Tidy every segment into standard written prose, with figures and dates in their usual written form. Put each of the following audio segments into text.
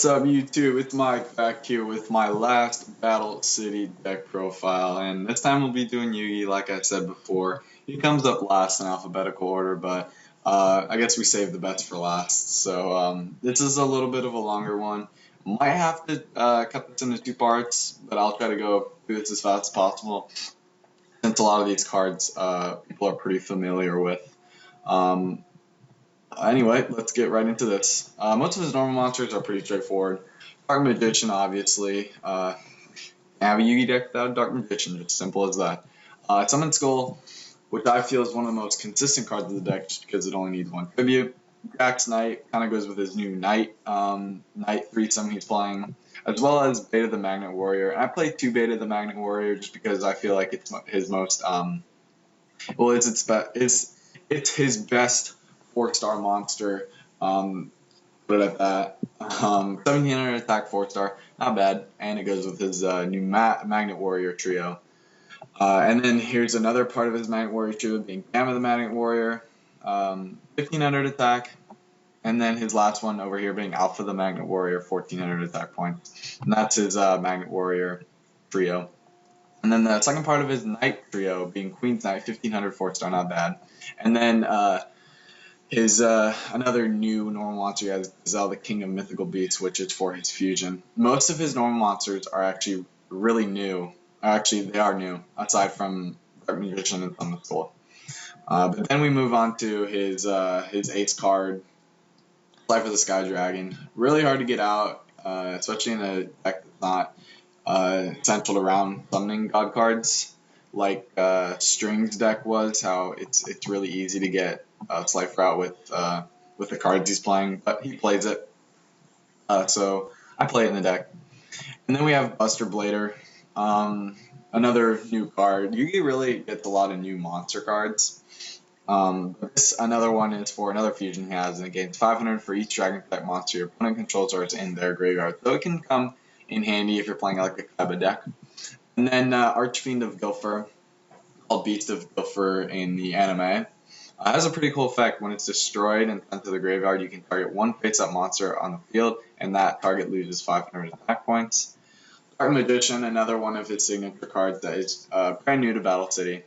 What's up YouTube? It's Mike back here with my last Battle City deck profile, and this time we'll be doing Yugi like I said before. He comes up last in alphabetical order, but I guess we saved the best for last. So this is a little bit of a longer one. Might have to cut this into two parts, but I'll try to go through this as fast as possible since a lot of these cards people are pretty familiar with. Um, Anyway, let's get right into this. Most of his normal monsters are pretty straightforward. Dark Magician, obviously. Have a Yugi deck without a Dark Magician, just simple as that. Summon Skull, which I feel is one of the most consistent cards of the deck just because it only needs one tribute. Jax Knight kind of goes with his new Knight, Knight threesome he's playing, as well as Beta the Magnet Warrior. And I play two Beta the Magnet Warrior just because I feel like it's his most, well, it's his best 4-star monster. Put it at that. 1700 attack 4-star, not bad. And it goes with his new Magnet Warrior trio. And then here's another part of his Magnet Warrior trio being Gamma the Magnet Warrior, 1500 attack. And then his last one over here being Alpha the Magnet Warrior, 1400 attack points. And that's his Magnet Warrior trio. And then the second part of his Knight trio being Queen's Knight, 1500 4-star, not bad. And then his another new normal monster he has is the King of Mythical Beasts, which is for his fusion. Most of his normal monsters are actually really new. Actually, they are new, aside from Dark Magician and Summon Skull. But then we move on to his ace card, Life of the Sky Dragon. Really hard to get out, especially in a deck that's not centered around summoning god cards, like String's deck was. How it's really easy to get Slifer out with the cards he's playing, but he plays it, so I play it in the deck. And then we have Buster Blader, another new card. Yugi really gets a lot of new monster cards. This another one is for another fusion he has, and it gains 500 for each dragon type monster your opponent controls or is in their graveyard. So it can come in handy if you're playing like a Kaiba deck. And then Archfiend of Gilfer, called Beast of Gilfer in the anime. Has a pretty cool effect. When it's destroyed and sent to the graveyard, you can target one face-up monster on the field, and that target loses 500 attack points. Dark Magician, another one of his signature cards that is brand new to Battle City.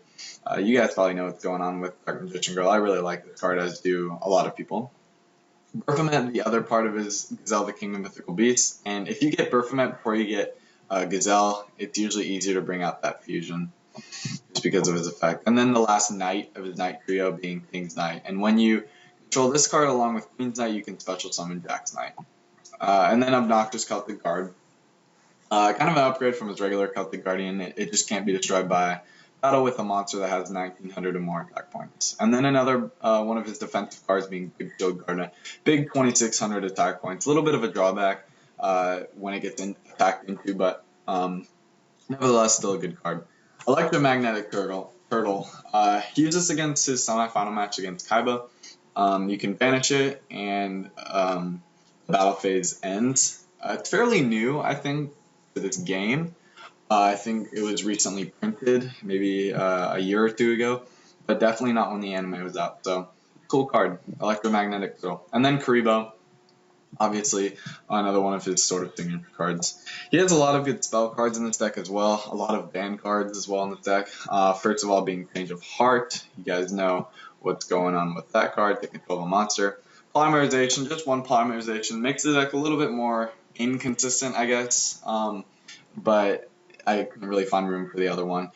You guys probably know what's going on with Dark Magician Girl. I really like this card, as do a lot of people. Baphomet, the other part of his Gazelle, the King of Mythical Beasts, and if you get Baphomet before you get Gazelle, it's usually easier to bring out that fusion, just because of his effect. And then the last Knight of his Knight trio being King's Knight. And when you control this card along with Queen's Knight, you can special summon Jax Knight. And then Obnoxious Celtic Guard. Kind of an upgrade from his regular Celtic Guardian. It just can't be destroyed by battle with a monster that has 1900 or more attack points. And then another one of his defensive cards being Big Shield Gardna. Big 2600 attack points. A little bit of a drawback when it gets attacked into, but nevertheless still a good card. Electromagnetic Turtle. He uses this against his semifinal match against Kaiba. You can banish it, and the battle phase ends. It's fairly new, I think, to this game. I think it was recently printed, maybe a year or two ago, but definitely not when the anime was out. So, cool card, Electromagnetic Turtle. And then Karibo, obviously, another one of his sort of signature cards. He has a lot of good spell cards in this deck as well, a lot of ban cards as well in this deck. First of all being Change of Heart. You guys know what's going on with that card to control a monster. Polymerization, just one Polymerization, makes the deck a little bit more inconsistent, I guess, but I couldn't really find room for the other one.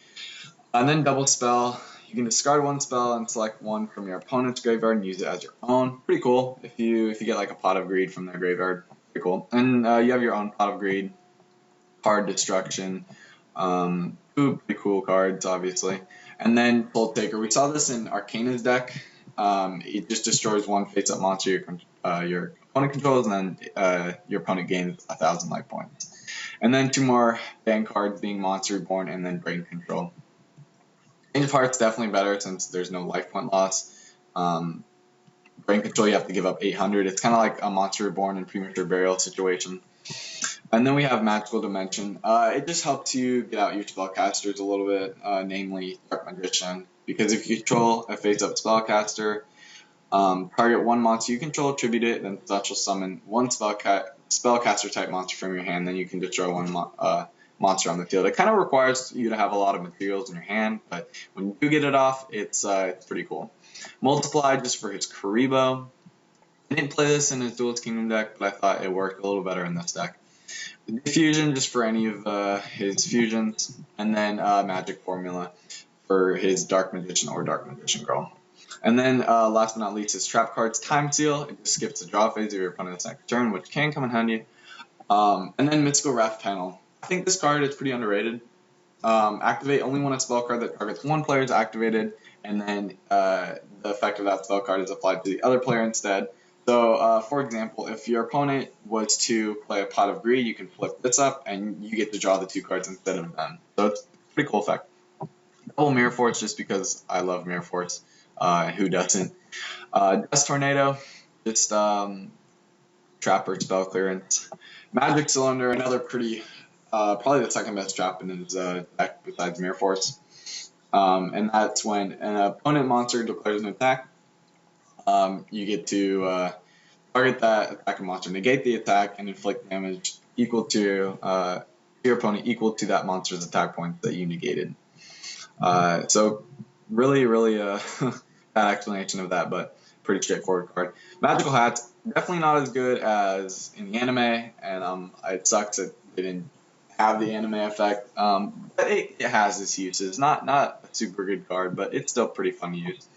And then Double Spell. You can discard one spell and select one from your opponent's graveyard and use it as your own. Pretty cool if you get like a Pot of Greed from their graveyard. Pretty cool. And you have your own Pot of Greed, Hard Destruction. Two pretty cool cards, obviously. And then Soul Taker. We saw this in Arcana's deck. It just destroys one face-up monster your opponent controls, and then your opponent gains 1,000 life points. And then two more ban cards being Monster Reborn and then Brain Control. Change of Heart's definitely better since there's no life point loss. Brain Control, you have to give up 800. It's kind of like a Monster Reborn and Premature Burial situation. And then we have Magical Dimension. It just helps you get out your spellcasters a little bit, namely Dark Magician. Because if you control a face-up spellcaster, target one monster you control, tribute it, then special summon one spellcaster type monster from your hand, then you can destroy one monster on the field. It kind of requires you to have a lot of materials in your hand, but when you do get it off, it's pretty cool. Multiply just for his Karibo. I didn't play this in his Duelist Kingdom deck, but I thought it worked a little better in this deck. Diffusion just for any of his fusions, and then Magic Formula for his Dark Magician or Dark Magician Girl. And then last but not least, his trap cards. Time Seal, it just skips the draw phase of your opponent's next turn, which can come in handy. And then Mystical Wrath Panel. I think this card is pretty underrated. Activate only when a spell card that targets one player is activated, and then the effect of that spell card is applied to the other player instead. So, for example, if your opponent was to play a Pot of Greed, you can flip this up, and you get to draw the 2 cards instead of them. So it's a pretty cool effect. Double Mirror Force, just because I love Mirror Force. Who doesn't? Dust Tornado, just trapper spell clearance. Magic Cylinder, another pretty, probably the second best trap in his deck besides Mirror Force. And that's when an opponent monster declares an attack. You get to target that attacking monster, negate the attack, and inflict damage equal to your opponent equal to that monster's attack points that you negated. So really bad explanation of that, but pretty straightforward card. Magical Hats, definitely not as good as in the anime, and it sucks that they didn't have the anime effect, but it has its uses. Not a super good card, but it's still pretty fun to use.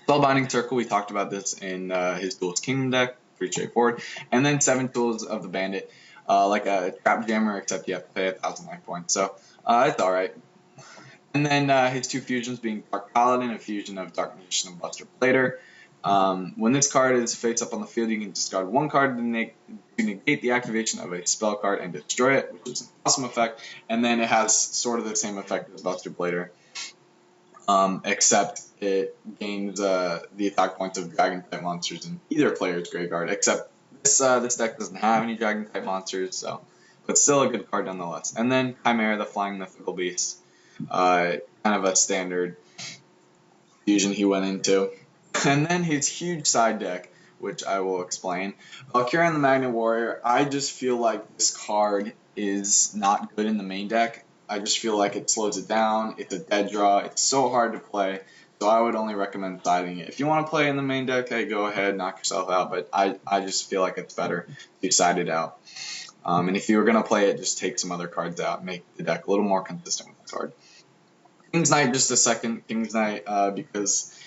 Spellbinding Circle, we talked about this in his Duelist Kingdom deck, pretty straightforward. And then 7 Tools of the Bandit, like a Trap Jammer, except you have to pay 1,000 life points, so it's alright. And then his 2 fusions being Dark Paladin, a fusion of Dark Magician and Buster Blader. When this card is face up on the field, you can discard 1 card to negate the activation of a spell card and destroy it, which is an awesome effect. And then it has sort of the same effect as Buster Blader, except it gains the attack points of Dragon-type monsters in either player's graveyard, except this deck doesn't have any Dragon-type monsters, so but still a good card nonetheless. And then Chimera, the Flying Mythical Beast. Kind of a standard fusion he went into. And then his huge side deck, which I will explain. Valkyrian the Magnet Warrior, I just feel like this card is not good in the main deck. I just feel like it slows it down, it's a dead draw, it's so hard to play, so I would only recommend siding it. If you want to play in the main deck, hey, go ahead, knock yourself out, but I just feel like it's better to side it out. And if you were going to play it, just take some other cards out, make the deck a little more consistent with the card. King's Knight, just a second. King's Knight, because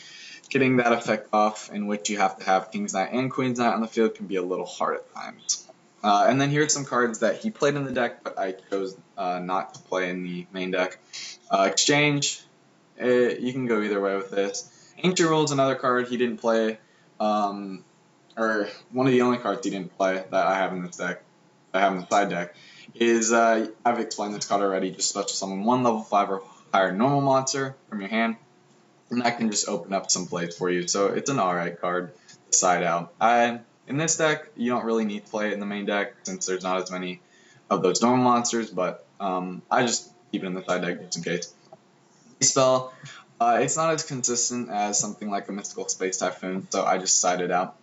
getting that effect off in which you have to have King's Knight and Queen's Knight on the field can be a little hard at times. And then here's some cards that he played in the deck, but I chose not to play in the main deck. Exchange, you can go either way with this. Ancient Rules, another card he didn't play, or one of the only cards he didn't play that I have in this deck, I have in the side deck, is, I've explained this card already, just special summon 1 level 5 or higher normal monster from your hand, and that can just open up some plays for you, so it's an alright card to side out. In this deck, you don't really need to play it in the main deck, since there's not as many of those normal monsters, but I just keep it in the side deck just in case. Spell, it's not as consistent as something like a Mystical Space Typhoon, so I just side it out.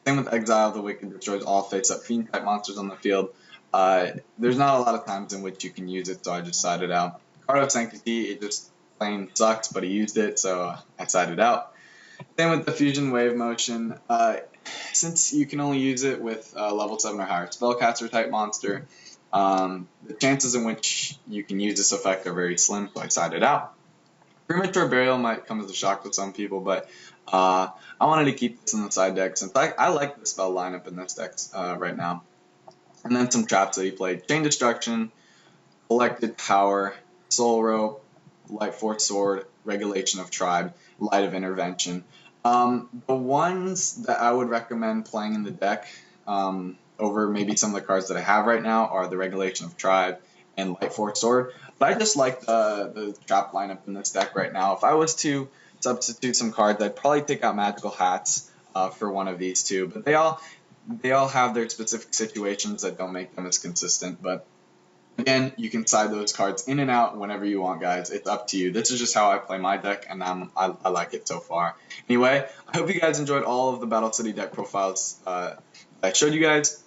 Same with Exile, the Wicked destroys all face-up Fiend-type monsters on the field. There's not a lot of times in which you can use it, so I just side it out. Card of Sanctity, it just plain sucks, but he used it, so I sided out. Same with the Fusion Wave Motion. Since you can only use it with level 7 or higher spellcaster type monster, the chances in which you can use this effect are very slim, so I sided out. Premature Burial might come as a shock to some people, but I wanted to keep this in the side deck since I like the spell lineup in this deck right now. And then some traps that he played. Chain Destruction, Collected Power, Soul Rope, Light Force Sword, Regulation of Tribe, Light of Intervention. The ones that I would recommend playing in the deck over maybe some of the cards that I have right now are the Regulation of Tribe and Light Force Sword. But I just like the trap lineup in this deck right now. If I was to substitute some cards, I'd probably take out Magical Hats for one of these two. But they all have their specific situations that don't make them as consistent. But again, you can side those cards in and out whenever you want, guys. It's up to you. This is just how I play my deck, and I like it so far. Anyway, I hope you guys enjoyed all of the Battle City deck profiles I showed you guys.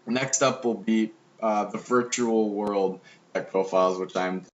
Next up will be the virtual world deck profiles, which I'm